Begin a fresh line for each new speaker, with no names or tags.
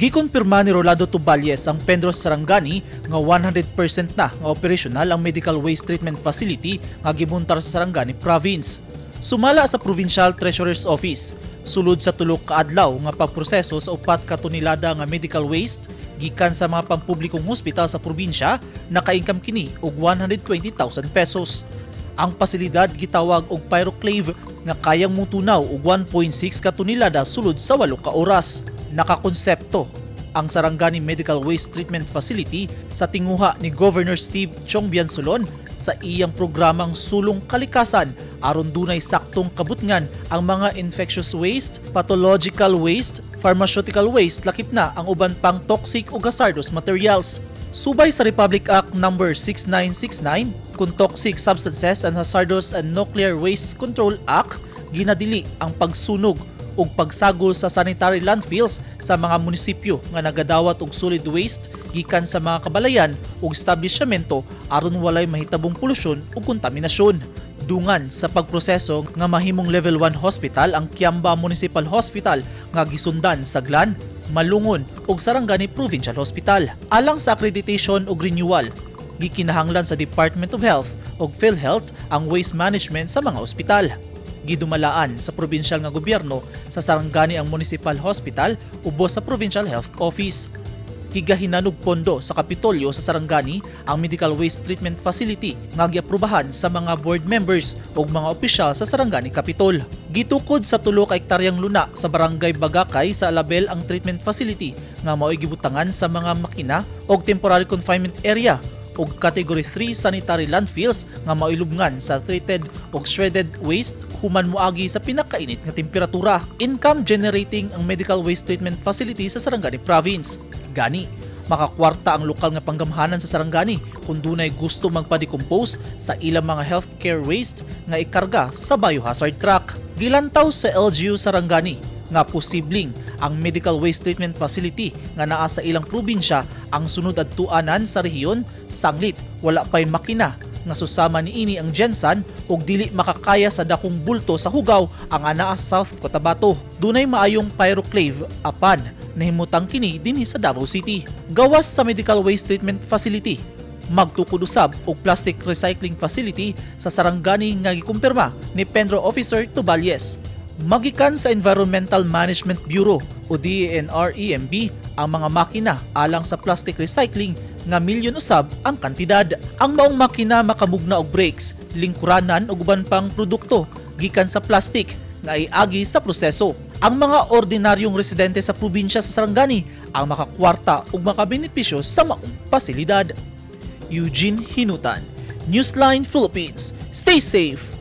Gikonpirma ni Rolando Tuballes ang Penros Sarangani nga 100% na nga operasyonal ang medical waste treatment facility nga gibuntar sa Sarangani Province. Sumala sa Provincial Treasurer's Office, sulod sa tulo ka adlaw nga pagproseso sa 4 ka tonelada nga medical waste gikan sa mga pampublikong hospital sa probinsya, naka-income kini og 120,000 pesos. Ang pasilidad gitawag og pyroclave nga kayang mutunaw og 1.6 ka tonelada sulod sa 8 ka oras. Nakakonsepto ang Sarangani Medical Waste Treatment Facility sa tinguha ni Governor Steve Chong Biansulon sa iyang programang Sulong Kalikasan aron dunay saktong kabutngan ang mga infectious waste, pathological waste, pharmaceutical waste lakip na ang uban pang toxic o hazardous materials. Subay sa Republic Act No. 6969 kung Toxic Substances and Hazardous and Nuclear Waste Control Act, ginadili ang pagsunog ug pagsagol sa sanitary landfills sa mga munisipyo nga nagadawat og solid waste gikan sa mga kabalayan ug establishmento aron walay mahitabong polusyon ug kontaminasyon. Dungan sa pagproseso nga mahimong level 1 hospital ang Kiamba Municipal Hospital nga gisundan sa Glan, Malungon ug Sarangani Provincial Hospital. Alang sa accreditation ug renewal, gikinahanglan sa Department of Health ug PhilHealth ang waste management sa mga ospital. Gidumalaan sa probinsyal nga gobyerno sa Sarangani ang Municipal Hospital ubos sa Provincial Health Office. Gigahinan og pondo sa Kapitolyo sa Sarangani ang Medical Waste Treatment Facility nga giaprubahan sa mga board members ug mga opisyal sa Sarangani Capitol. Gitukod sa 3 ka hektaryang luna sa Barangay Bagakay sa Alabel ang treatment facility nga mao'y gibutangan sa mga makina ug temporary confinement area ug Category 3 sanitary landfills nga mailubngan sa treated ug shredded waste human moagi sa pinakainit nga temperatura. Income generating ang medical waste treatment facility sa Sarangani Province. Gani, makakwarta ang lokal nga panggamhanan sa Sarangani kung dunay gusto magpa-decompose sa ilang mga healthcare waste nga ikarga sa biohazard truck. Gilantaw sa LGU Sarangani nga posibleng ang medical waste treatment facility nga naa sa ilang probinsya ang sunod adtuanan sa rehiyon sanglit wala pay makina nga susama niini ang Gensan ug dili makakaya sa dakong bulto sa hugaw ang anaa sa South Cotabato. Dunay maayong pyroclave apan nahimutang kini dinhi sa Davao City. Gawas sa medical waste treatment facility, magtukod usab og plastic recycling facility sa Sarangani nga gikumpirma ni Penro Officer Tuballes. Magikan sa Environmental Management Bureau o DENR-EMB ang mga makina alang sa plastic recycling nga milyon usab ang kantidad. Ang maong makina makamugna og brakes, lingkuranan ug uban pang produkto gikan sa plastic nga iagi sa proseso. Ang mga ordinaryong residente sa probinsya sa Sarangani ang makakwarta ug makabenepisyo sa maong pasilidad. Eugene Hinutan, Newsline Philippines. Stay safe!